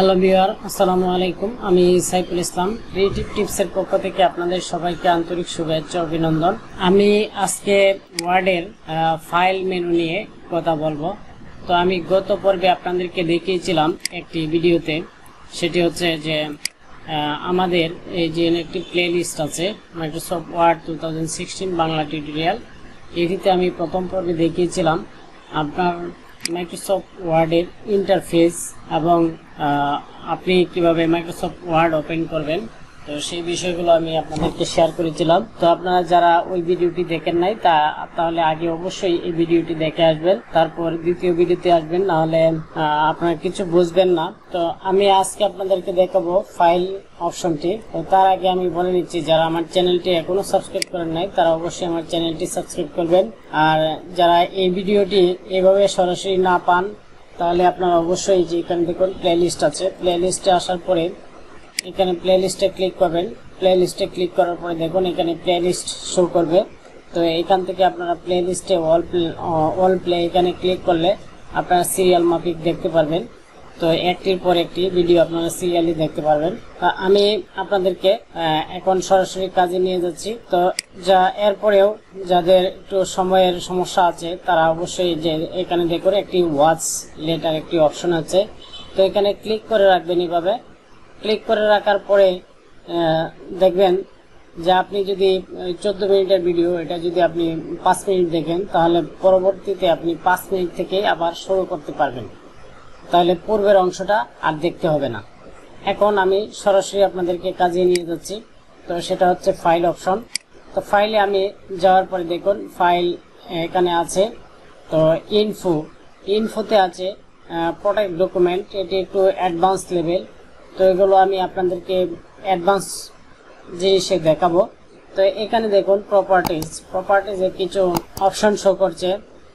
Hello viewer, আসসালামু আলাইকুম। আমি সাইফুল ইসলাম, ক্রিয়েটিভ টিপসের পক্ষ থেকে আপনাদের সবাইকে আন্তরিক শুভেচ্ছা অভিনন্দন। আমি আজকে ওয়ার্ডের ফাইল মেনু নিয়ে কথা বলবো। তো আমি গত পর্বে আপনাদেরকে দেখিয়েছিলাম একটি ভিডিওতে, সেটি হচ্ছে যে আমাদের এই যে একটি প্লে লিস্ট আছে মাইক্রোসফট ওয়ার্ড 2016 বাংলা টিউটোরিয়াল। এটিতে আমি প্রথম পর্বে দেখিয়েছিলাম আপনার মাইক্রোসফট ওয়ার্ডের ইন্টারফেস এবং আপনি কিভাবে মাইক্রোসফট ওয়ার্ড ওপেন করবেন। তো সেই বিষয়গুলো আমি আপনাদেরকে শেয়ার করেছিলাম। তো আপনারা যারা ওই ভিডিওটি দেখেন নাই তাহলে আগে অবশ্যই এই ভিডিওটি দেখে আসবেন, তারপর দ্বিতীয় ভিডিওতে আসবেন, নাহলে আপনারা কিছু বুঝবেন না। তো আমি আজকে আপনাদেরকে দেখাবো ফাইল অপশনটি। তো তার আগে আমি বলে নিচ্ছি, যারা আমার চ্যানেলটি এখনো সাবস্ক্রাইব করেন নাই তারা অবশ্যই আমার চ্যানেলটি সাবস্ক্রাইব করবেন। আর যারা এই ভিডিওটি এভাবে সরাসরি না পান তাহলে আপনারা অবশ্যই যে এখানে দেখুন প্লে লিস্ট আছে, প্লে লিস্টে আসার পরে এখানে প্লে লিস্টে ক্লিক করবেন। প্লে লিস্টে ক্লিক করার পরে দেখুন এখানে প্লে লিস্ট শো করবে। তো এখান থেকে আপনারা প্লে লিস্টে অল প্লে এখানে ক্লিক করলে আপনারা সিরিয়াল মাফিক দেখতে পারবেন। তো একটির পর একটি ভিডিও আপনারা সিরিয়ালি দেখতে পারবেন। আমি আপনাদেরকে এখন সরাসরি কাজে নিয়ে যাচ্ছি। তো এরপরেও যাদের একটু সময়ের সমস্যা আছে তারা অবশ্যই যে এখানে দেখুন একটি ওয়াচ লেটার একটি অপশন আছে, তো এখানে ক্লিক করে রাখবেন। এইভাবে ক্লিক করে রাখার পরে দেখবেন যে আপনি যদি 14 মিনিটের ভিডিও, এটা যদি আপনি 5 মিনিট দেখেন তাহলে পরবর্তীতে আপনি 5 মিনিট থেকে আবার শুরু করতে পারবেন, তাহলে পূর্বের অংশটা আর দেখতে হবে না। এখন আমি সরাসরি আপনাদেরকে কাজে নিয়ে যাচ্ছি। তো সেটা হচ্ছে ফাইল অপশন। তো ফাইলে আমি যাওয়ার পরে দেখুন ফাইল এখানে আছে। তো ইনফোতে আছে প্রোটেক্ট ডকুমেন্ট, এটি একটু অ্যাডভান্স লেভেল। তো এগুলো আমি আপনাদেরকে অ্যাডভান্স জিনিসে দেখাবো। তো এখানে দেখুন প্রপার্টিজে কিছু অপশন শো করছে।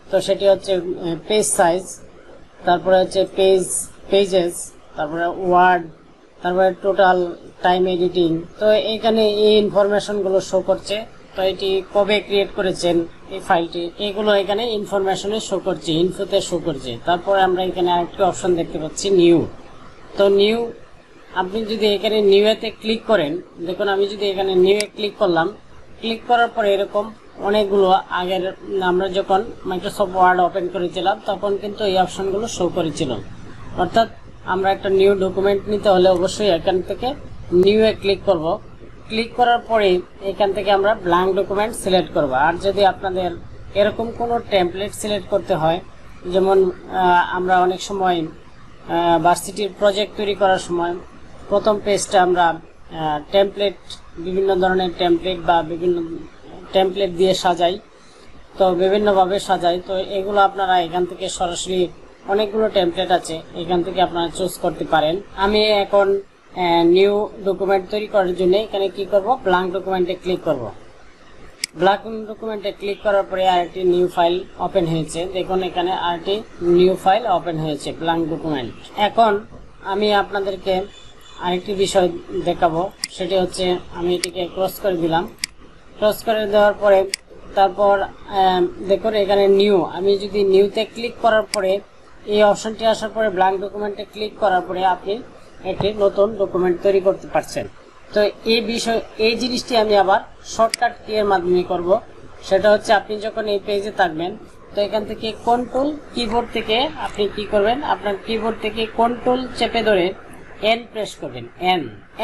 তো সেটি হচ্ছে পেজ সাইজ, তারপরে হচ্ছে পেজেস, তারপরে ওয়ার্ড, তারপরে টোটাল টাইম এডিটিং। তো এখানে এই ইনফরমেশনগুলো শো করছে। তো এটি কবে ক্রিয়েট করেছেন এই ফাইলটি, এগুলো এখানে ইনফরমেশনে শো করছে, ইনফোতে শো করছে। তারপরে আমরা এখানে আরেকটি অপশন দেখতে পাচ্ছি নিউ। তো নিউ, আপনি যদি এখানে নিউতে ক্লিক করেন, দেখুন আমি যদি এখানে নিউয়ে ক্লিক করলাম, ক্লিক করার পরে এরকম অনেকগুলো আগের আমরা যখন মাইক্রোসফট ওয়ার্ড ওপেন করেছিলাম তখন কিন্তু এই অপশনগুলো শো করেছিল। অর্থাৎ আমরা একটা নিউ ডকুমেন্ট নিতে হলে অবশ্যই এখান থেকে নিউয়ে ক্লিক করব। ক্লিক করার পরে এখান থেকে আমরা ব্ল্যাঙ্ক ডকুমেন্ট সিলেক্ট করব। আর যদি আপনাদের এরকম কোনো টেমপ্লেট সিলেক্ট করতে হয়, যেমন আমরা অনেক সময় ভার্সিটির প্রজেক্ট তৈরি করার সময় প্রথম পেজটা আমরা টেমপ্লেট, বিভিন্ন ধরনের টেমপ্লেট বা বিভিন্ন টেমপ্লেট দিয়ে সাজাই, তো বিভিন্নভাবে সাজাই। তো এগুলো আপনারা এখান থেকে সরাসরি অনেকগুলো টেমপ্লেট আছে, এখান থেকে আপনারা চুজ করতে পারেন। আমি এখন নিউ ডকুমেন্ট তৈরি করার জন্য এখানে কি করব, ব্ল্যাঙ্ক ডকুমেন্টে ক্লিক করব। ব্ল্যাঙ্ক ডকুমেন্টে ক্লিক করার পরে আরেকটি নিউ ফাইল ওপেন হয়েছে। দেখুন এখানে আরেকটি নিউ ফাইল ওপেন হয়েছে, ব্ল্যাঙ্ক ডকুমেন্ট। এখন আমি আপনাদেরকে আরেকটি বিষয় দেখাবো, সেটি হচ্ছে আমি এটিকে ক্লোজ করে দিলাম। ক্লোজ করে দেওয়ার পরে তারপর দেখুন এখানে নিউ, আমি যদি নিউতে ক্লিক করার পরে এই অপশনটি আসার পরে ব্ল্যাঙ্ক ডকুমেন্টে ক্লিক করার পরে আপনি একটি নতুন ডকুমেন্ট তৈরি করতে পারছেন। তো এই জিনিসটি আমি আবার শর্টকাট কি এর মাধ্যমে করব। সেটা হচ্ছে আপনি যখন এই পেজে থাকবেন, তো এখান থেকে কন্ট্রোল কিবোর্ড থেকে আপনি কি করবেন, আপনার কিবোর্ড থেকে কন্ট্রোল চেপে ধরে এন প্রেস করবেন।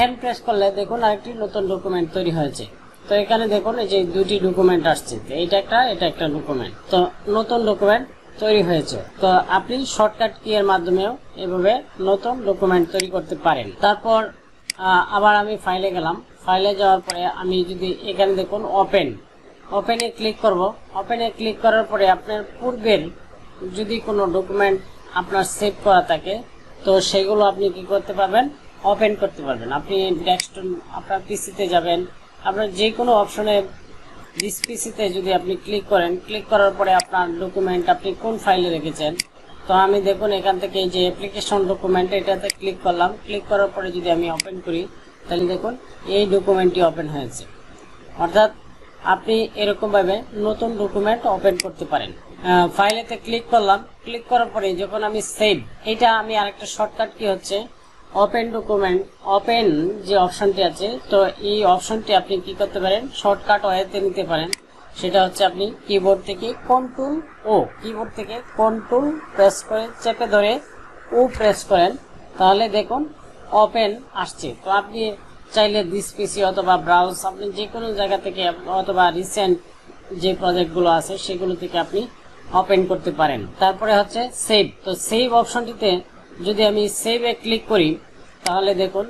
এন প্রেস করলে দেখুন আরেকটি নতুন ডকুমেন্ট তৈরি হয়েছে। তো এখানে দেখুন এই যে দুটি ডকুমেন্ট আসছে, এটা একটা ডকুমেন্ট। তো নতুন ডকুমেন্ট তৈরি হয়েছে। তো আপনি শর্টকাট কি এর মাধ্যমেও এভাবে নতুন ডকুমেন্ট তৈরি করতে পারেন। তারপর আবার আমি ফাইলে গেলাম। ফাইলে যাওয়ার পরে আমি যদি এখানে দেখুন ওপেনে ক্লিক করব। ওপেনে ক্লিক করার পরে আপনার পূর্বের যদি কোনো ডকুমেন্ট আপনার সেভ করা থাকে তো সেগুলো আপনি কি করতে পারবেন, ওপেন করতে পারবেন। আপনি ডেস্কটপ আপনার পিসিতে যাবেন, আপনার যে কোনো অপশনে দিস পিসিতে যদি আপনি ক্লিক করেন, ক্লিক করার পরে আপনার ডকুমেন্ট আপনি কোন ফাইলে রেখেছেন। তো আমি দেখুন এখান থেকে এই যে অ্যাপ্লিকেশন ডকুমেন্ট, এটাতে ক্লিক করলাম। ক্লিক করার পরে যদি আমি ওপেন করি তাহলে দেখুন এই ডকুমেন্টটি ওপেন হয়েছে। অর্থাৎ আপনি এরকমভাবে নতুন ডকুমেন্ট ওপেন করতে পারেন। ফাইলেতে ক্লিক করলাম, ক্লিক করার পরে যখন আমি সেভ, এটা আমি আরেকটা শর্টকাট কি হচ্ছে ওপেন ডকুমেন্ট ওপেন যে অপশনটি আছে, তো এই অপশনটি আপনি কি করতে পারেন, শর্টকাট ওয়েতে নিতে পারেন। সেটা হচ্ছে আপনি কিবোর্ড থেকে কন্ট্রোল প্রেস করে চেপে ধরে ও প্রেস করেন, তাহলে দেখুন ওপেন আসছে। তো আপনি চাইলে দিস পিসি অথবা ব্রাউজ, আপনি যে কোনো জায়গা থেকে অথবা রিসেন্ট যে প্রজেক্টগুলো আছে সেগুলো থেকে আপনি ওপেন করতে পারেন। তারপরে হচ্ছে সেভ। তো সেভ অপশনটিতে যদি আমি সেভে ক্লিক করি, তাহলে দেখুন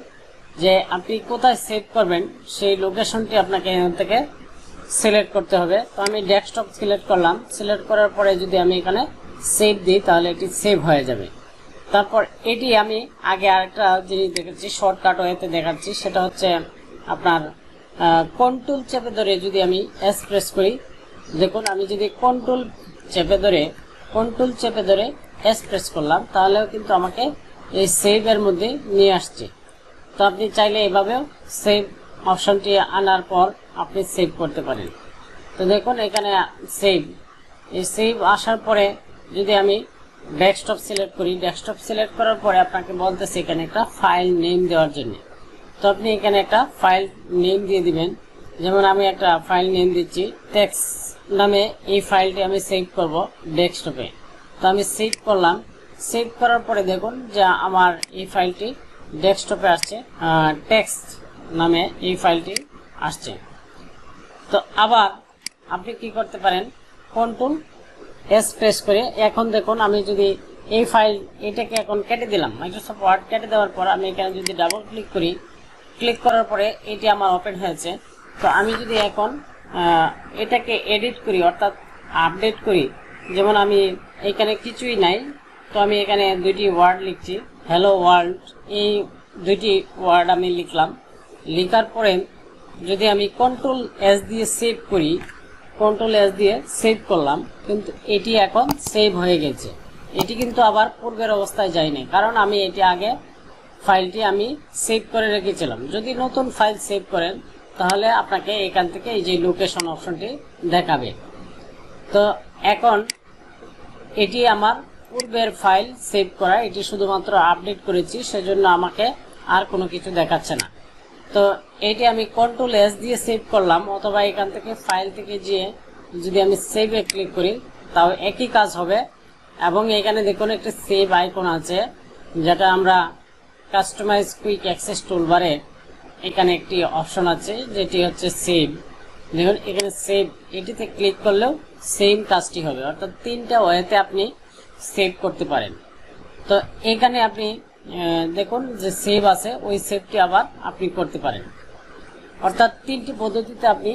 যে আপনি কোথায় সেভ করবেন সেই লোকেশনটি আপনাকে এখান থেকে সিলেক্ট করতে হবে। তো আমি ডেস্কটপ সিলেক্ট করলাম, সিলেক্ট করার পরে যদি আমি এখানে সেভ দিই তাহলে এটি সেভ হয়ে যাবে। তারপর এটি আমি আগে আরেকটা জিনিস দেখাচ্ছি, শর্টকাট ওয়েতে দেখাচ্ছি, সেটা হচ্ছে আপনার কন্ট্রোল চেপে ধরে যদি আমি এস প্রেস করি, দেখুন আমি যদি কন্ট্রোল চেপে ধরে এস প্রেস করলাম, তাহলেও কিন্তু আমাকে এই সেভের মধ্যে নিয়ে আসছে। তো আপনি চাইলে এভাবেও সেভ অপশনটি আনার পর আপনি সেভ করতে পারেন। তো দেখুন এখানে এই সেভ আসার পরে যদি আমি ডেস্কটপ সিলেক্ট করি, ডেস্কটপ সিলেক্ট করার পরে আপনাকে বলতেছে এখানে একটা ফাইল নেম দেওয়ার জন্য। তো আপনি এখানে একটা ফাইল নেম দিয়ে দিবেন। যেমন আমি একটা ফাইল নেম দিচ্ছি টেক্সট নামে, এই ফাইলটি আমি সেভ করব ডেস্কটপে। তো আমি সেভ করলাম, সেভ করার পরে দেখুন যে আমার এই ফাইলটি ডেস্কটপে আসছে, টেক্সট নামে এই ফাইলটি আসছে। তো আবার আপনি কি করতে পারেন, কন্ট্রোল এস প্রেস করে এখন দেখুন আমি যদি এই ফাইল এটাকে এখন কেটে দিলাম, মাইক্রোসফট ওয়ার্ড কেটে দেওয়ার পর আমি এখানে যদি ডাবল ক্লিক করি, ক্লিক করার পরে এটি আমার ওপেন হয়েছে। তো আমি যদি এখন এটাকে এডিট করি অর্থাৎ আপডেট করি, যেমন আমি এখানে কিছুই নাই, তো আমি এখানে দুইটি ওয়ার্ড লিখছি, হ্যালো ওয়ার্ল্ড, এই দুইটি ওয়ার্ড আমি লিখলাম। লেখার পরে যদি আমি কন্ট্রোল এস দিয়ে সেভ করি, কন্ট্রোল এস দিয়ে সেভ করলাম, কিন্তু এটি এখন সেভ হয়ে গেছে। এটি কিন্তু আবার পূর্বের অবস্থায় যায়নি, কারণ আমি এটি আগে ফাইলটি আমি সেভ করে রেখেছিলাম। যদি নতুন ফাইল সেভ করেন তাহলে আপনাকে এখান থেকে এই যে লোকেশন অপশনটি দেখাবে। তো এখন এটি আমার পূর্বের ফাইল সেভ করা, এটি শুধুমাত্র আপডেট করেছি, সেজন্য আমাকে আর কোনো কিছু দেখাচ্ছে না। তো এটি আমি কন্ট্রোল এস দিয়ে সেভ করলাম, অথবা এখান থেকে ফাইল থেকে গিয়ে যদি আমি সেভে ক্লিক করি তাও একই কাজ হবে। এবং এখানে দেখুন একটা সেভ আইকন আছে, যেটা আমরা কাস্টমাইজ কুইক অ্যাক্সেস টুলবারে এখানে একটি অপশন আছে যেটি হচ্ছে সেভ। দেখুন এখানে সেভ, এটিতে ক্লিক করলেও সেম কাজটি হবে, অর্থাৎ তিনটা ওয়েতে আপনি সেভ করতে পারেন। তো এখানে আপনি দেখুন যে সেভ আছে, ওই সেভটি আবার আপনি করতে পারেন। অর্থাৎ তিনটি পদ্ধতিতে আপনি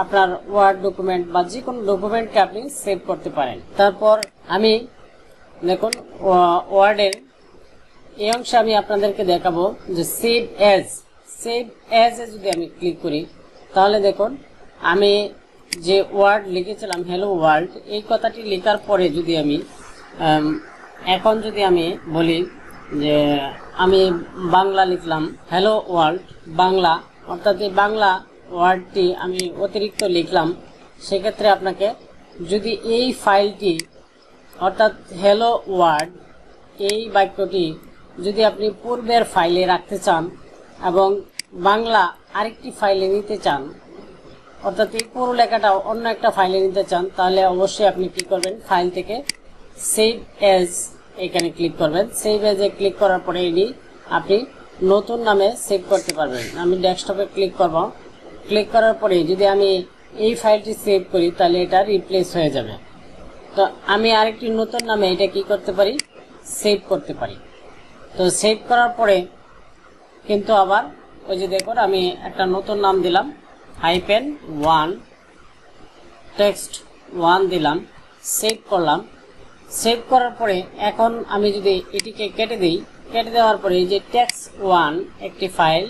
আপনার ওয়ার্ড ডকুমেন্ট বা যে কোনো ডকুমেন্টকে আপনি সেভ করতে পারেন। তারপর আমি দেখুন ওয়ার্ডের এই অংশে আমি আপনাদেরকে দেখাবো যে সেভ এজ এ যদি আমি ক্লিক করি, তাহলে দেখুন আমি যে ওয়ার্ড লিখেছিলাম হ্যালো ওয়ার্ল্ড, এই কথাটি লেখার পরে যদি আমি এখন যদি আমি বলি যে আমি বাংলা লিখলাম, হ্যালো ওয়ার্ল্ড বাংলা, অর্থাৎ এই বাংলা ওয়ার্ডটি আমি অতিরিক্ত লিখলাম, সেক্ষেত্রে আপনাকে যদি এই ফাইলটি অর্থাৎ হ্যালো ওয়ার্ড এই বাক্যটি যদি আপনি পূর্বের ফাইলে রাখতে চান এবং বাংলা আরেকটি ফাইলে নিতে চান, অর্থাৎ এই পুরো লেখাটা অন্য একটা ফাইলে নিতে চান, তাহলে অবশ্যই আপনি কি করবেন, ফাইল থেকে সেভ এজ এখানে ক্লিক করবেন। সেভ এজে ক্লিক করার পরে এটি আপনি নতুন নামে সেভ করতে পারবেন। আমি ডেস্কটপে ক্লিক করব, ক্লিক করার পরে যদি আমি এই ফাইলটি সেভ করি তাহলে এটা রিপ্লেস হয়ে যাবে। তো আমি আরেকটি নতুন নামে এটা কি করতে পারি, সেভ করতে পারি। তো সেভ করার পরে কিন্তু আবার ওই যে দেখুন আমি একটা নতুন নাম দিলাম, -1 টেক্সট 1 দিলাম, সেভ করলাম। সেভ করার পরে এখন আমি যদি এটিকে কেটে দিই, কেটে দেওয়ার পরে এই যে টেক্সট 1 একটি ফাইল,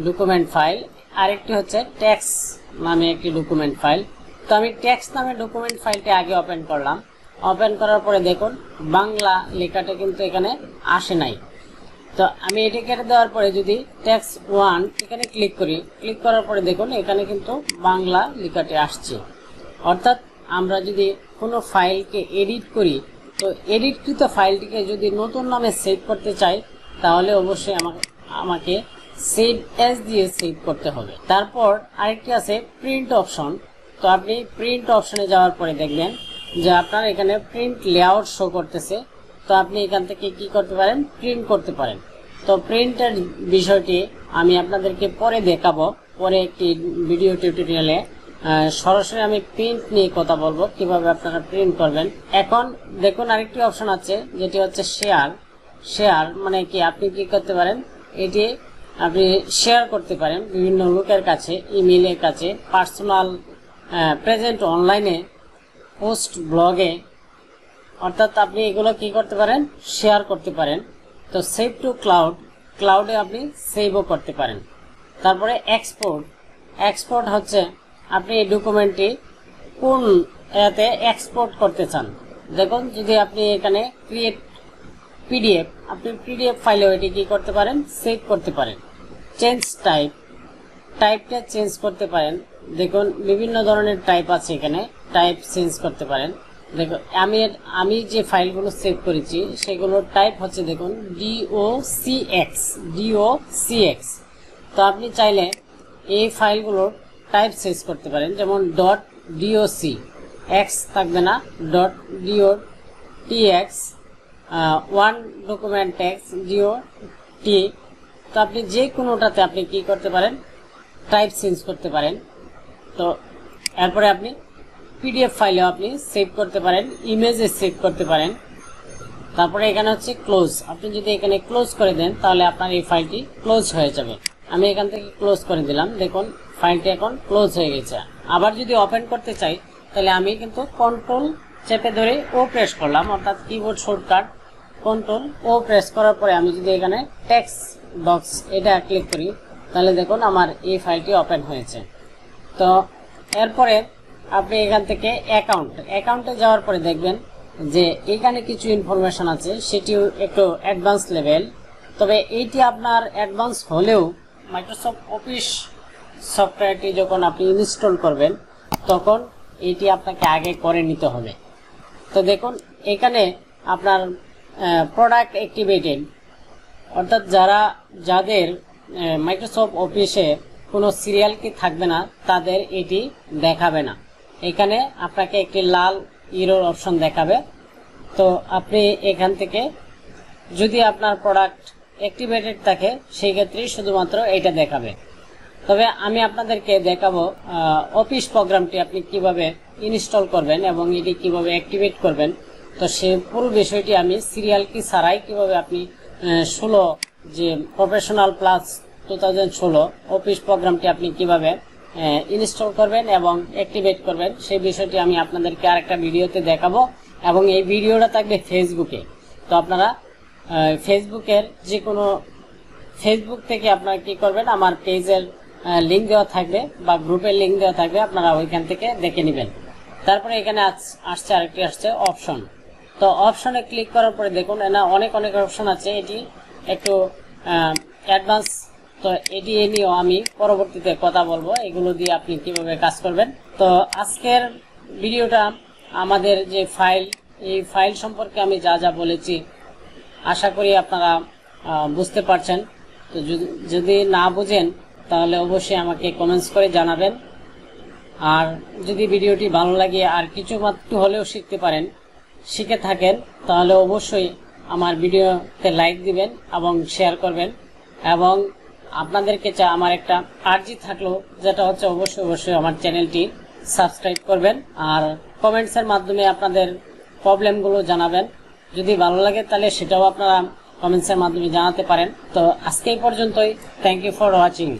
ডকুমেন্ট ফাইল, আরেকটি হচ্ছে টেক্সট নামে একটি ডকুমেন্ট ফাইল। তো আমি টেক্সট নামে ডকুমেন্ট ফাইলটি আগে ওপেন করলাম, ওপেন করার পরে দেখুন বাংলা লেখাটা কিন্তু এখানে আসে নাই। তো আমি এটি কেটে দেওয়ার পরে যদি টেক্সট 1 এখানে ক্লিক করি, ক্লিক করার পরে দেখুন এখানে কিন্তু বাংলা লেখাটি আসছে। অর্থাৎ আমরা যদি কোনো ফাইলকে এডিট করি, তো এডিটকৃত ফাইলটিকে যদি নতুন নামে সেভ করতে চাই তাহলে অবশ্যই আমাকে সেভ এজ দিয়ে সেভ করতে হবে। তারপর আরেকটি আছে প্রিন্ট অপশন। তো আপনি প্রিন্ট অপশনে যাওয়ার পরে দেখবেন যে আপনার এখানে প্রিন্ট লেআউট শো করতেছে। তো আপনি এখান থেকে কি করতে পারেন, প্রিন্ট করতে পারেন। তো প্রিন্টের বিষয়টি আমি আপনাদেরকে পরে দেখাবো, পরে একটি ভিডিও টিউটোরিয়ালে সরাসরি আমি প্রিন্ট নিয়ে কথা বলবো, কিভাবে আপনারা প্রিন্ট করবেন। এখন দেখুন আরেকটি অপশন আছে যেটি হচ্ছে শেয়ার মানে কি, আপনি কি করতে পারেন, এটি আপনি শেয়ার করতে পারেন বিভিন্ন লোকের কাছে, ইমেইলের কাছে, পার্সোনাল, প্রেজেন্ট অনলাইনে, পোস্ট ব্লগে, অর্থাৎ আপনি এগুলো কি করতে পারেন, শেয়ার করতে পারেন। তো সেভ টু ক্লাউডে আপনি সেভও করতে পারেন। তারপরে এক্সপোর্ট হচ্ছে আপনি এই ডকুমেন্টটি কোন এতে এক্সপোর্ট করতে চান। দেখুন যদি আপনি এখানে ক্রিয়েট পিডিএফ, আপনি পিডিএফ ফাইলেও এটি কি করতে পারেন, সেভ করতে পারেন। চেঞ্জ টাইপটা চেঞ্জ করতে পারেন। দেখুন বিভিন্ন ধরনের টাইপ আছে, এখানে টাইপ চেঞ্জ করতে পারেন। দেখুন আমি যে ফাইলগুলো সেভ করেছি সেগুলোর টাইপ হচ্ছে দেখুন DOCX। তো আপনি চাইলে এই ফাইলগুলোর টাইপ চেঞ্জ করতে পারেন, যেমন .doc, এক্স থাকবে না, .dotx, one document text DOT। তো আপনি যে কোনোটাতে আপনি কি করতে পারেন, টাইপ চেঞ্জ করতে পারেন। তো এরপরে আপনি পিডিএফ ফাইলেও আপনি সেভ করতে পারেন, ইমেজে সেভ করতে পারেন। তারপরে এখানে হচ্ছে ক্লোজ, আপনি যদি এখানে ক্লোজ করে দেন তাহলে আপনার এই ফাইলটি ক্লোজ হয়ে যাবে। আমি এখান থেকে ক্লোজ করে দিলাম, দেখুন ফাইলটি এখন ক্লোজ হয়ে গেছে। আবার যদি ওপেন করতে চাই তাহলে আমি কিন্তু কন্ট্রোল চেপে ধরে ও প্রেস করলাম, অর্থাৎ কিবোর্ড শর্টকাট কন্ট্রোল ও প্রেস করার পরে আমি যদি এখানে টেক্সট বক্স এটা ক্লিক করি তাহলে দেখুন আমার এই ফাইলটি ওপেন হয়েছে। তো এরপরে আপনি এখান থেকে অ্যাকাউন্টে যাওয়ার পরে দেখবেন যে এখানে কিছু ইনফরমেশন আছে, সেটিও একটু অ্যাডভান্স লেভেল। তবে এইটি আপনার অ্যাডভান্স হলেও মাইক্রোসফট অফিস সফটওয়্যারটি যখন আপনি ইনস্টল করবেন তখন এটি আপনাকে আগে করে নিতে হবে। তো দেখুন এখানে আপনার প্রোডাক্ট অ্যাক্টিভেটেড, অর্থাৎ যাদের মাইক্রোসফট অফিসে কোনো সিরিয়াল কি থাকবে না তাদের এটি দেখাবে না। এখানে আপনাকে একটি লাল ইরোর অপশন দেখাবে। তো আপনি এখান থেকে যদি আপনার প্রোডাক্ট অ্যাক্টিভেটেড থাকে সেই ক্ষেত্রে শুধুমাত্র এটা দেখাবে। তবে আমি আপনাদেরকে দেখাবো অফিস প্রোগ্রামটি আপনি কিভাবে ইনস্টল করবেন এবং এটি কিভাবে অ্যাক্টিভেট করবেন। তো সে পুরো বিষয়টি আমি সিরিয়াল কি ছাড়াই কিভাবে আপনি 16 যে প্রফেশনাল প্লাস 2016 অফিস প্রোগ্রামটি আপনি কিভাবে ইনস্টল করবেন এবং অ্যাক্টিভেট করবেন সেই বিষয়টি আমি আপনাদেরকে আরেকটা ভিডিওতে দেখাবো। এবং এই ভিডিওটা থাকবে ফেসবুকে। তো আপনারা ফেসবুকের যে কোনো ফেসবুক থেকে আপনারা কি করবেন, আমার পেজের লিঙ্ক দেওয়া থাকবে বা গ্রুপের লিঙ্ক দেওয়া থাকবে, আপনারা ওইখান থেকে দেখে নেবেন। তারপরে এখানে আসছে আরেকটি আসছে অপশন। তো অপশনে ক্লিক করার পরে দেখুন না অনেক অপশন আছে, এটি একটু অ্যাডভান্স। তো এটি নিয়েও আমি পরবর্তীতে কথা বলবো, এগুলো দিয়ে আপনি কিভাবে কাজ করবেন। তো আজকের ভিডিওটা আমাদের যে এই ফাইল সম্পর্কে আমি যা বলেছি আশা করি আপনারা বুঝতে পারছেন। তো যদি না বুঝেন তাহলে অবশ্যই আমাকে কমেন্টস করে জানাবেন। আর যদি ভিডিওটি ভালো লাগে আর কিছু মাত্র হলেও শিখে থাকেন তাহলে অবশ্যই আমার ভিডিওতে লাইক দিবেন এবং শেয়ার করবেন। এবং আপনাদেরকে আমার একটা আর্জি থাকলো, যেটা হচ্ছে অবশ্যই আমার চ্যানেলটি সাবস্ক্রাইব করবেন আর কমেন্টসের মাধ্যমে আপনাদের প্রবলেমগুলো জানাবেন। যদি ভালো লাগে তাহলে সেটাও আপনারা কমেন্টসের মাধ্যমে জানাতে পারেন। তো আজকে এই পর্যন্তই। Thank you for watching.